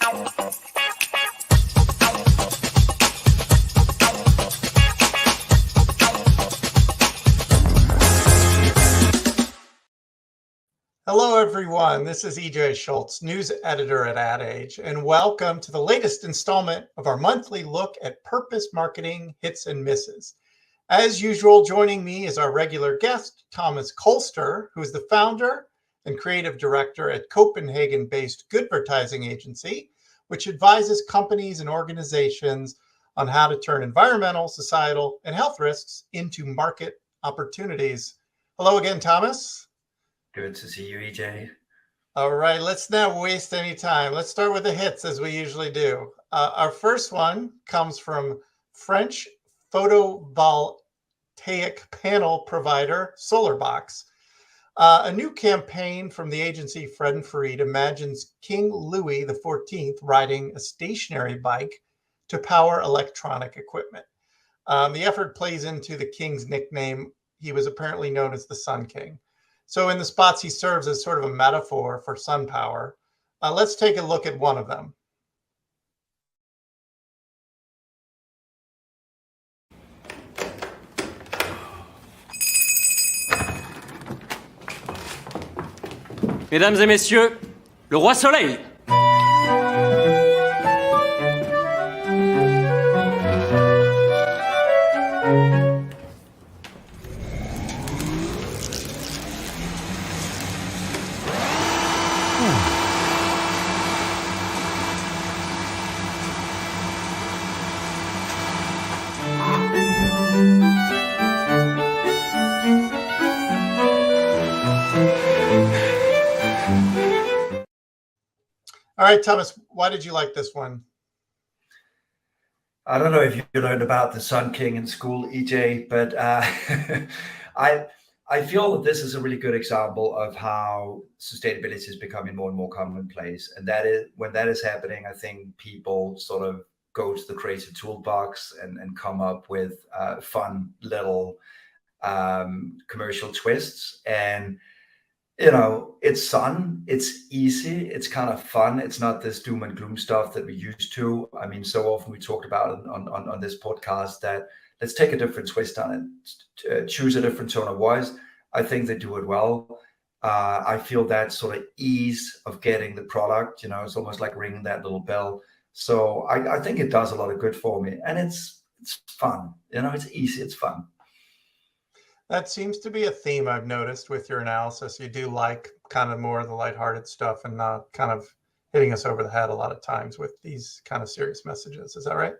Hello, everyone. This is EJ Schultz, news editor at Ad Age, and welcome to the latest installment of our monthly look at purpose marketing hits and misses. As usual, joining me is our regular guest, Thomas Kolster, who is the founder and creative director at Copenhagen-based Goodvertising Agency, which advises companies and organizations on how to turn environmental, societal, and health risks into market opportunities. Hello again, Thomas. Good to see you, EJ. All right, let's not waste any time. Let's start with the hits, as we usually do. Our first one comes from French photovoltaic panel provider SolarBox. A new campaign from the agency Fred and Farid imagines King Louis XIV riding a stationary bike to power electronic equipment. The effort plays into the king's nickname. He was apparently known as the Sun King. So in the spots, he serves as sort of a metaphor for sun power. Let's take a look at one of them. Mesdames et messieurs, le roi soleil. All right, Thomas, why did you like this one? I don't know if you learned about the Sun King in school, EJ, but I feel that this is a really good example of how sustainability is becoming more and more commonplace. And that is when that is happening, I think people sort of go to the creative toolbox and come up with fun little commercial twists. And you know, it's fun, it's easy, it's kind of fun. It's not this doom and gloom stuff that we're used to. I mean, so often we talked about on this podcast that let's take a different twist on it, choose a different tone of voice. I think they do it well. I feel that sort of ease of getting the product, you know, it's almost like ringing that little bell. So I think it does a lot of good for me, and it's fun, you know, it's easy, it's fun. That seems to be a theme I've noticed with your analysis. You do like kind of more of the lighthearted stuff and not kind of hitting us over the head a lot of times with these kind of serious messages. Is that right?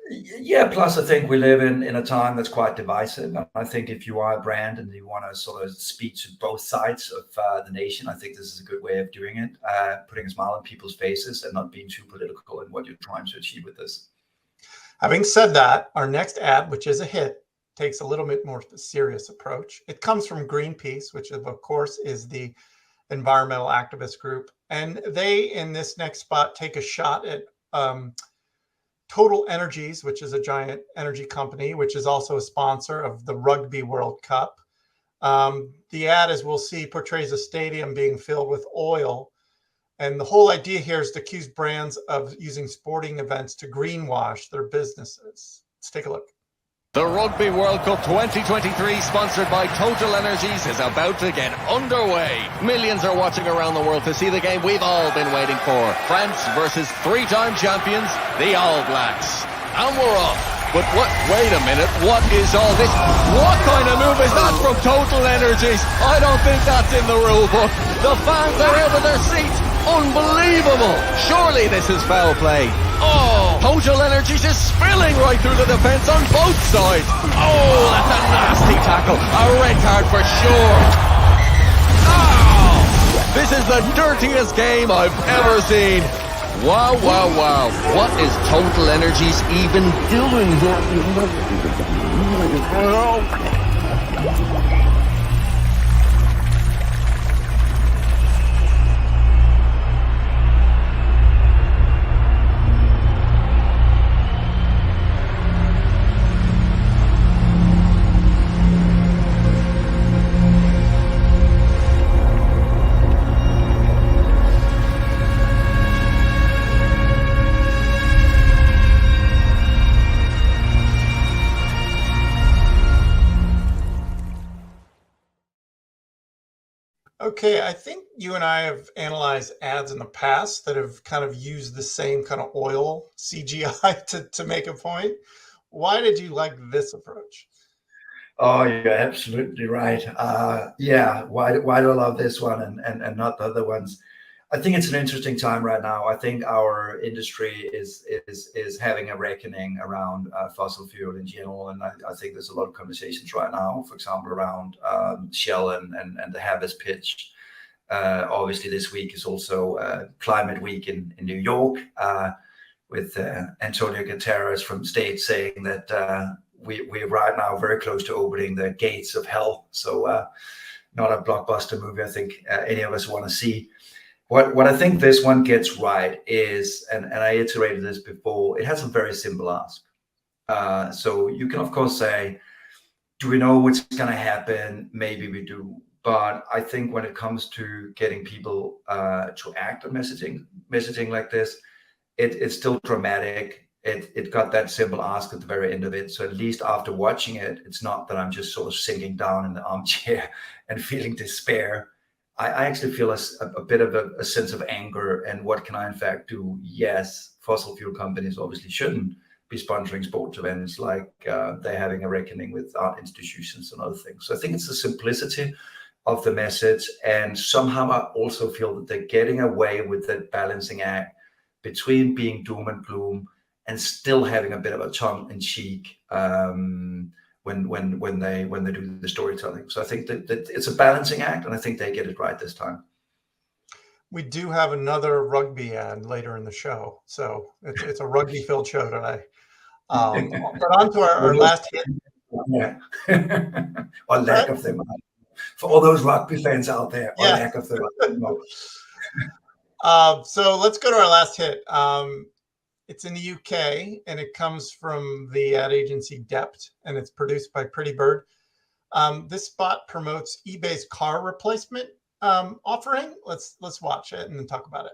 Yeah, plus I think we live in a time that's quite divisive. I think if you are a brand and you want to sort of speak to both sides of the nation, I think this is a good way of doing it, putting a smile on people's faces and not being too political in what you're trying to achieve with this. Having said that, our next ad, which is a hit, takes a little bit more serious approach. It comes from GreenPeace, which of course is the environmental activist group. And they, in this next spot, take a shot at Total Energies, which is a giant energy company, which is also a sponsor of the Rugby World Cup. The ad, as we'll see, portrays a stadium being filled with oil. And the whole idea here is to accuse brands of using sporting events to greenwash their businesses. Let's take a look. The Rugby World Cup 2023, sponsored by Total Energies, is about to get underway. Millions are watching around the world to see the game we've all been waiting for. France versus three-time champions, the All Blacks. And we're off. But wait a minute, what is all this? What kind of move is that from Total Energies? I don't think that's in the rule book. The fans are out of their seats. Unbelievable. Surely this is foul play. Oh, Total Energies is spilling right through the defence on both sides. Oh, that's a nasty tackle. A red card for sure. Oh, this is the dirtiest game I've ever seen. Wow, wow, wow. What is Total Energies even doing here? Okay, I think you and I have analyzed ads in the past that have kind of used the same kind of oil CGI to make a point. Why did you like this approach? Oh, you're absolutely right. Yeah, why do I love this one and not the other ones? I think it's an interesting time right now. I think our industry is having a reckoning around fossil fuel in general, and I think there's a lot of conversations right now, for example, around Shell and the Harvest pitch. Obviously, this week is also Climate Week in New York, with Antonio Guterres from State saying that we're right now very close to opening the gates of hell. So not a blockbuster movie I think any of us want to see. What I think this one gets right is, and I iterated this before, it has a very simple ask. So you can of course say, do we know what's going to happen? Maybe we do. But I think when it comes to getting people to act on messaging like this, it's still dramatic. It got that simple ask at the very end of it. So at least after watching it, it's not that I'm just sort of sinking down in the armchair and feeling despair. I actually feel a bit of a sense of anger, and what can I in fact do? Yes, fossil fuel companies obviously shouldn't be sponsoring sports events, like they're having a reckoning with art institutions and other things. So I think it's the simplicity of the message, and somehow I also feel that they're getting away with that balancing act between being doom and gloom and still having a bit of a tongue in cheek when they do the storytelling. So I think that it's a balancing act, and I think they get it right this time. We do have another rugby ad later in the show, so it's a rugby-filled show today. But on to our last hit. Yeah, or lack of them. For all those rugby fans out there, or lack of them. So let's go to our last hit. It's in the UK, and it comes from the ad agency Dept, and it's produced by Pretty Bird. This spot promotes eBay's car replacement offering. Let's watch it and then talk about it.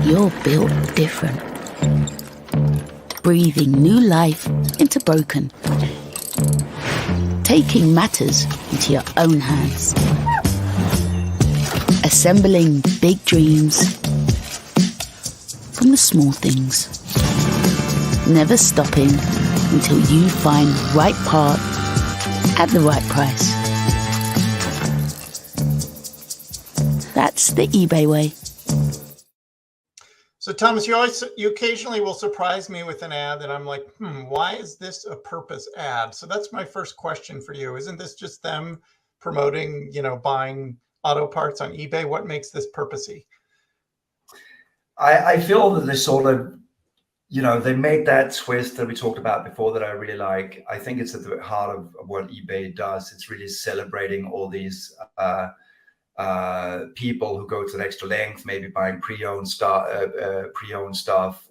You're built different, breathing new life into broken, taking matters into your own hands, assembling big dreams from the small things, never stopping until you find right part at the right price. That's the eBay way. So Thomas, you occasionally will surprise me with an ad that I'm like, why is this a purpose ad? So that's my first question for you. Isn't this just them promoting, buying auto parts on eBay? What makes this purposey? I feel that they sort of, they made that twist that we talked about before that I really like. I think it's at the heart of what eBay does. It's really celebrating all these people who go to the extra length, maybe buying pre-owned stuff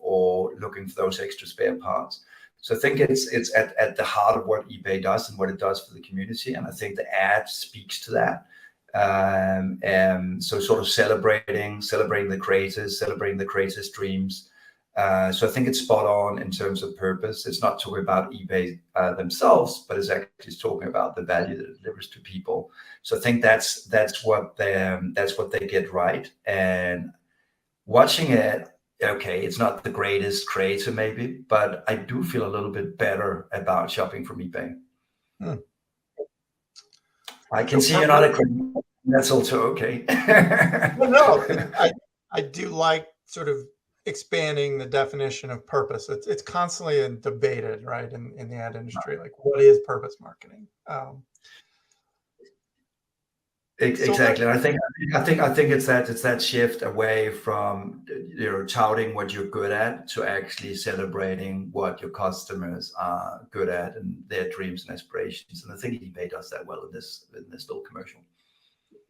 or looking for those extra spare parts. So I think it's at the heart of what eBay does and what it does for the community. And I think the ad speaks to that. So sort of celebrating the creators, celebrating the creators' dreams. So I think it's spot on in terms of purpose. It's not talking about eBay themselves, but it's actually talking about the value that it delivers to people. So I think that's what they get right. And watching it, okay, it's not the greatest creator maybe, but I do feel a little bit better about shopping from eBay. I can see you're not a creator. That's also okay. No, I do like sort of expanding the definition of purpose. It's constantly debated, right, in the ad industry, like what is purpose marketing? Exactly. I think it's that shift away from touting what you're good at to actually celebrating what your customers are good at and their dreams and aspirations. And I think eBay does that well in this little commercial.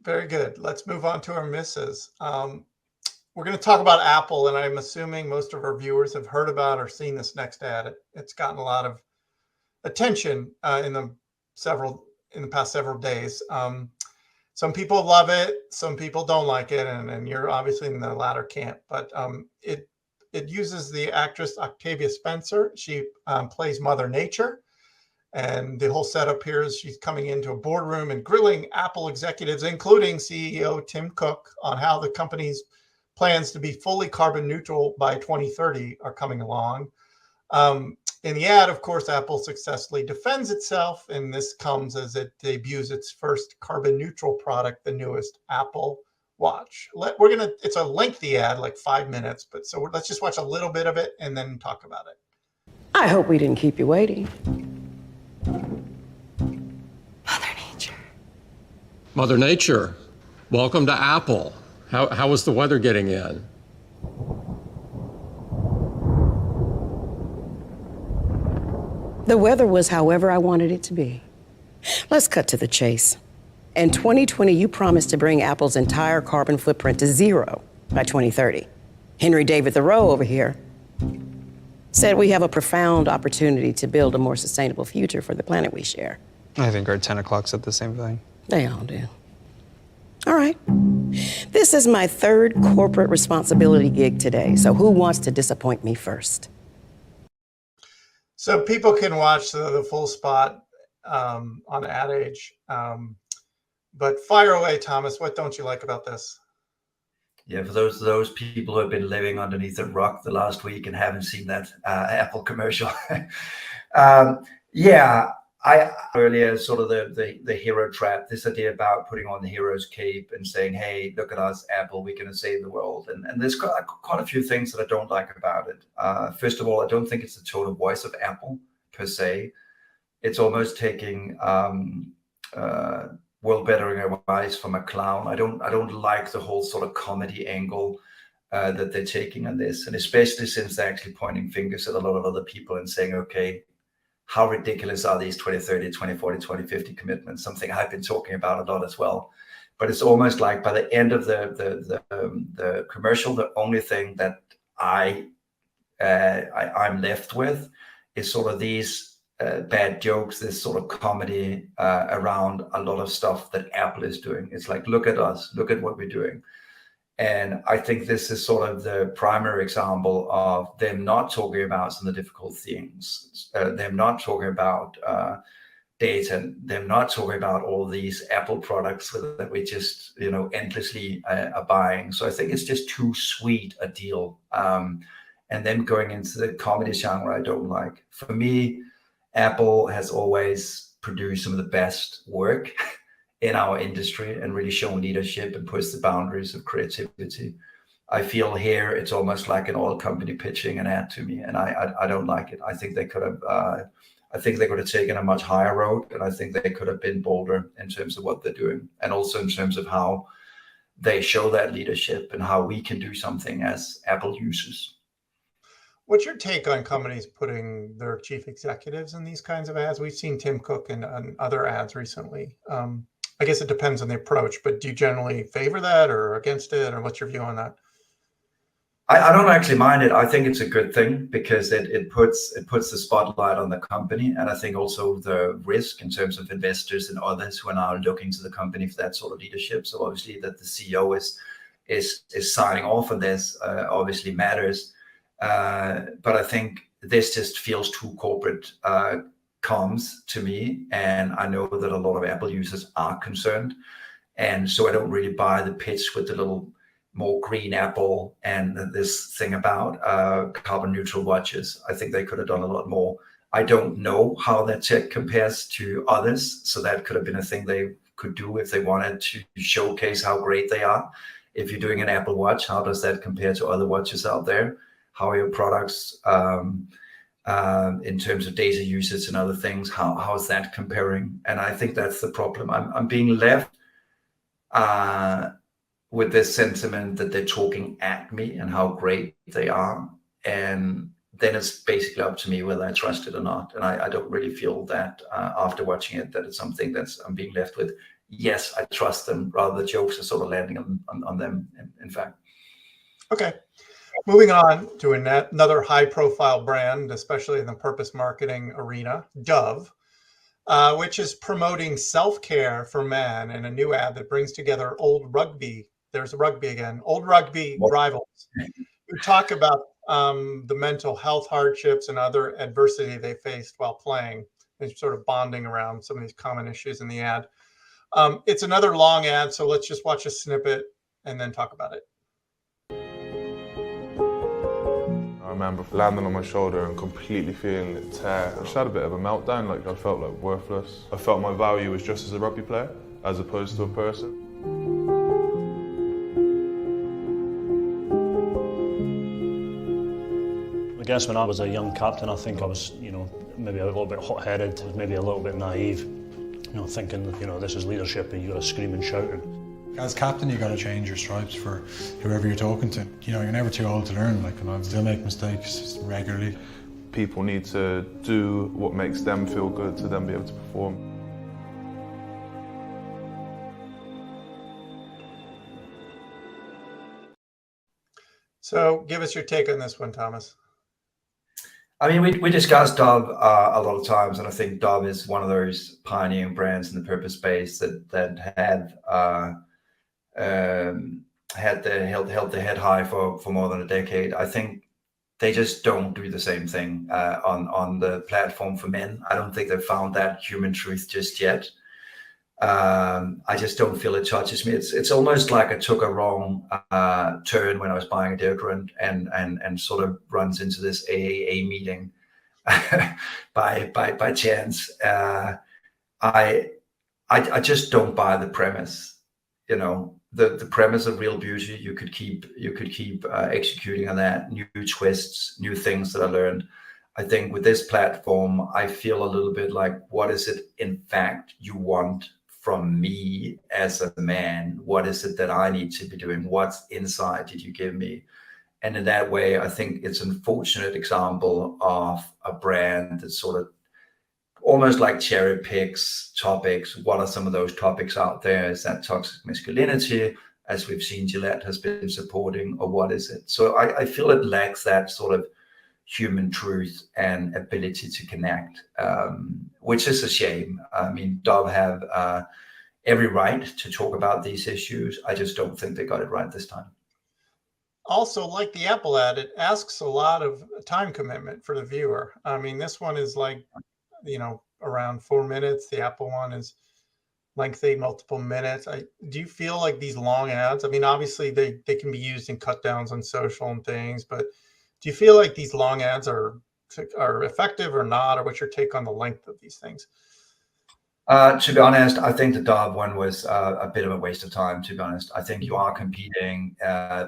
Very good. Let's move on to our misses. We're going to talk about Apple, and I'm assuming most of our viewers have heard about or seen this next ad. It's gotten a lot of attention in the past several days. Some people love it, some people don't like it, and you're obviously in the latter camp. But it uses the actress Octavia Spencer. She plays Mother Nature, And the whole setup here is she's coming into a boardroom and grilling Apple executives, including CEO Tim Cook, on how the company's plans to be fully carbon neutral by 2030 are coming along. In the ad, of course, Apple successfully defends itself, and this comes as it debuts its first carbon neutral product, the newest Apple Watch. It's a lengthy ad, like 5 minutes, but so let's just watch a little bit of it and then talk about it. I hope we didn't keep you waiting. Mother Nature. Mother Nature, welcome to Apple. How is the weather getting in? The weather was however I wanted it to be. Let's cut to the chase. In 2020, you promised to bring Apple's entire carbon footprint to zero by 2030. Henry David Thoreau over here said we have a profound opportunity to build a more sustainable future for the planet we share. I think our 10 o'clock said the same thing. They all do. All right. This is my third corporate responsibility gig today, so who wants to disappoint me first? So people can watch the full spot on Ad Age. But fire away, Thomas. What don't you like about this? Yeah, for those people who have been living underneath a rock the last week and haven't seen that Apple commercial. I earlier sort of the hero trap, this idea about putting on the hero's cape and saying, hey, look at us, Apple, we're going to save the world. And there's quite a few things that I don't like about it. First of all, I don't think it's the tone of voice of Apple per se. It's almost taking world bettering advice from a clown. I don't like the whole sort of comedy angle that they're taking on this. And especially since they're actually pointing fingers at a lot of other people and saying, okay, how ridiculous are these 2030, 2040, 2050 commitments? Something I've been talking about a lot as well. But it's almost like by the end of the commercial, the only thing that I'm left with is sort of these bad jokes, this sort of comedy around a lot of stuff that Apple is doing. It's like, look at us, look at what we're doing. And I think this is sort of the primary example of them not talking about some of the difficult things, them not talking about data, them not talking about all these Apple products that we just, endlessly are buying. So I think it's just too sweet a deal. And then going into the comedy genre, I don't like. For me, Apple has always produced some of the best work in our industry and really shown leadership and pushed the boundaries of creativity. I feel here it's almost like an oil company pitching an ad to me, and I don't like it. I think they could have taken a much higher road, and I think they could have been bolder in terms of what they're doing, and also in terms of how they show that leadership and how we can do something as Apple users. What's your take on companies putting their chief executives in these kinds of ads? We've seen Tim Cook in other ads recently. I guess it depends on the approach, but do you generally favor that or against it, or what's your view on that? I don't actually mind it. I think it's a good thing because it puts the spotlight on the company, and I think also the risk in terms of investors and others who are now looking to the company for that sort of leadership. So obviously that the CEO is signing off on this obviously matters, but I think this just feels too corporate comms to me, and I know that a lot of Apple users are concerned, and so I don't really buy the pitch with the little more green Apple and this thing about carbon neutral watches. I think they could have done a lot more. I don't know how that tech compares to others, so that could have been a thing they could do if they wanted to showcase how great they are. If you're doing an Apple Watch, how does that compare to other watches out there? How are your products in terms of data usage and other things? How is that comparing? And I think that's the problem. I'm being left with this sentiment that they're talking at me and how great they are. And then it's basically up to me whether I trust it or not. And I don't really feel that after watching it, that it's something I'm being left with. Yes, I trust them, rather the jokes are sort of landing on them, in fact. Okay. Moving on to another high-profile brand, especially in the purpose marketing arena, Dove, which is promoting self-care for men in a new ad that brings together old rugby rivals who talk about the mental health hardships and other adversity they faced while playing. They're sort of bonding around some of these common issues in the ad. It's another long ad, so let's just watch a snippet and then talk about it. I remember landing on my shoulder and completely feeling it tear. I just had a bit of a meltdown, like I felt like worthless. I felt my value was just as a rugby player, as opposed to a person. I guess when I was a young captain, I think I was, maybe a little bit hot-headed, maybe a little bit naive, thinking, this is leadership and you got to scream and shout. As captain, you got to change your stripes for whoever you're talking to. You're never too old to learn. I still make mistakes regularly. People need to do what makes them feel good to then be able to perform. So give us your take on this one, Thomas. I mean, we discussed Dove a lot of times, and I think Dove is one of those pioneering brands in the purpose space that held their head high for more than a decade. I think they just don't do the same thing on the platform for men. I don't think they've found that human truth just yet. I just don't feel it touches me. It's almost like I took a wrong turn when I was buying a deodorant and sort of runs into this AAA meeting by chance. I just don't buy the premise. The premise of Real Beauty. You could keep executing on that, new twists, new things that I learned. I think with this platform, I feel a little bit like, what is it in fact you want from me as a man? What is it that I need to be doing? What insight did you give me? And in that way, I think it's an unfortunate example of a brand that sort of almost like cherry picks topics. What are some of those topics out there? Is that toxic masculinity, as we've seen Gillette has been supporting, or what is it? So I feel it lacks that sort of human truth and ability to connect, which is a shame. I mean, Dove have every right to talk about these issues. I just don't think they got it right this time. Also, like the Apple ad, it asks a lot of time commitment for the viewer. I mean, this one is like, around 4 minutes. The Apple one is lengthy, multiple minutes. Do you feel like these long ads, I mean, obviously they can be used in cut downs on social and things, but do you feel like these long ads are effective or not? Or what's your take on the length of these things? To be honest, I think the Dove one was a bit of a waste of time, to be honest. I think you are competing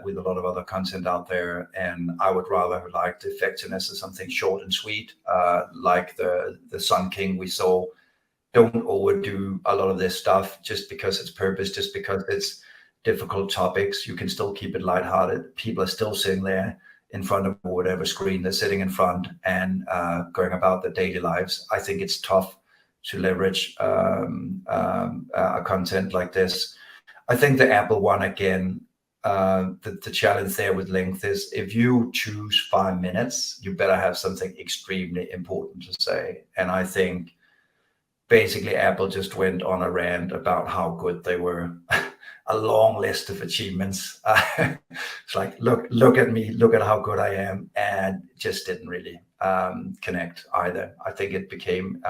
with a lot of other content out there, and I would rather like the effectiveness of something short and sweet, like the Sun King we saw. Don't overdo a lot of this stuff just because it's purpose, just because it's difficult topics. You can still keep it lighthearted. People are still sitting there in front of whatever screen they're sitting in front and going about their daily lives. I think it's tough to leverage a content like this. I think the Apple one, again, the challenge there with length is if you choose 5 minutes, you better have something extremely important to say. And I think basically Apple just went on a rant about how good they were. A long list of achievements. It's like, look at me, look at how good I am, and just didn't really connect either. I think it became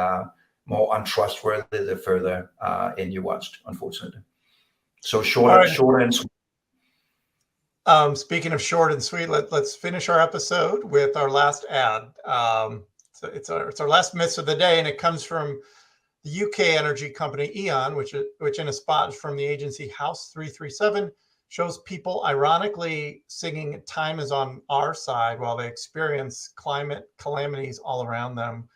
more untrustworthy the further in you watched, unfortunately. So short and sweet. Speaking of short and sweet, let's finish our episode with our last ad. So it's our last myth of the day, and it comes from the UK energy company E.ON, which in a spot from the agency House 337 shows people ironically singing "Time is on our side" while they experience climate calamities all around them.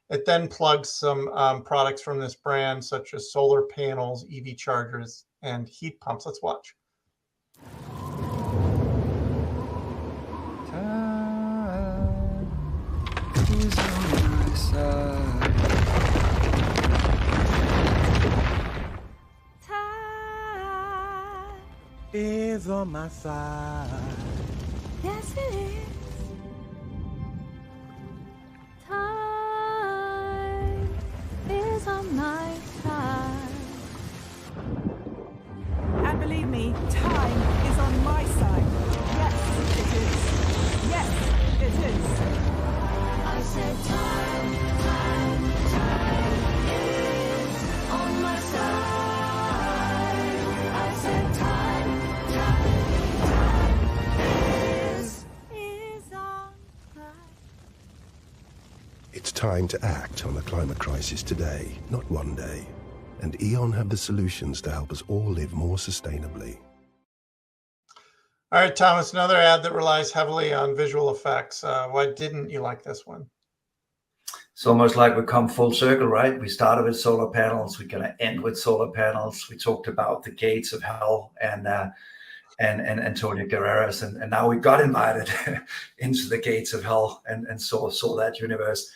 It then plugs some products from this brand, such as solar panels, EV chargers, and heat pumps. Let's watch. Time is on my side. Is on my side. Yes, it is. Time is on my side. And believe me, time is on my side. Yes, it is. Yes, it is. I said time, time, time. It's time to act on the climate crisis today, not one day. And E.ON have the solutions to help us all live more sustainably. All right, Thomas, another ad that relies heavily on visual effects. Why didn't you like this one? It's almost like we come full circle, right? We started with solar panels. We're going to end with solar panels. We talked about the gates of hell and Antonio Guerreras, and now we got invited into the gates of hell and saw that universe.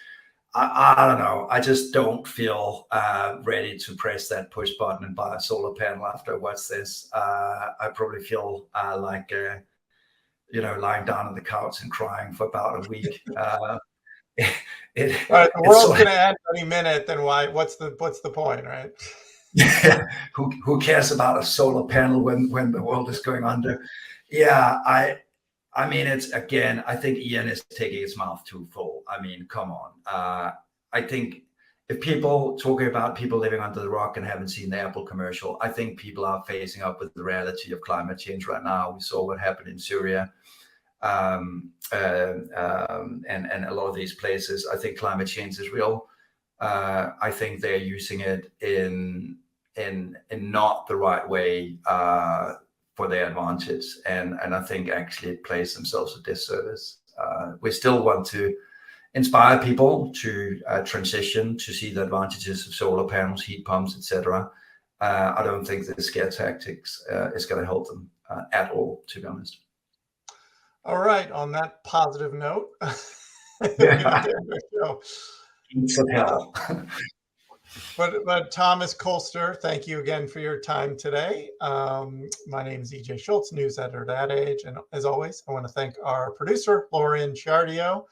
I don't know. I just don't feel ready to press that push button and buy a solar panel after I watch this. I probably feel like lying down on the couch and crying for about a week. All right, the world's going to end any minute. Then why? What's the point, right? Yeah, who cares about a solar panel when the world is going under? Yeah, I mean, it's again, I think Ian is taking his mouth too full. I mean, come on. I think if people talking about people living under the rock and haven't seen the Apple commercial, I think people are facing up with the reality of climate change right now. We saw what happened in Syria. And a lot of these places, I think climate change is real. I think they're using it in not the right way for their advantage, and I think actually it plays themselves a disservice. We still want to inspire people to transition to see the advantages of solar panels, heat pumps, etc. I don't think the scare tactics is going to help them at all, to be honest. All right. On that positive note, It's of hell. But Thomas Kolster, thank you again for your time today. My name is EJ Schultz, news editor at Ad Age, and as always, I want to thank our producer Lauren Chardio,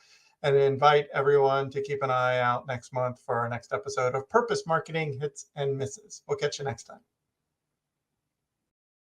and invite everyone to keep an eye out next month for our next episode of Purpose Marketing Hits and Misses. We'll catch you next time.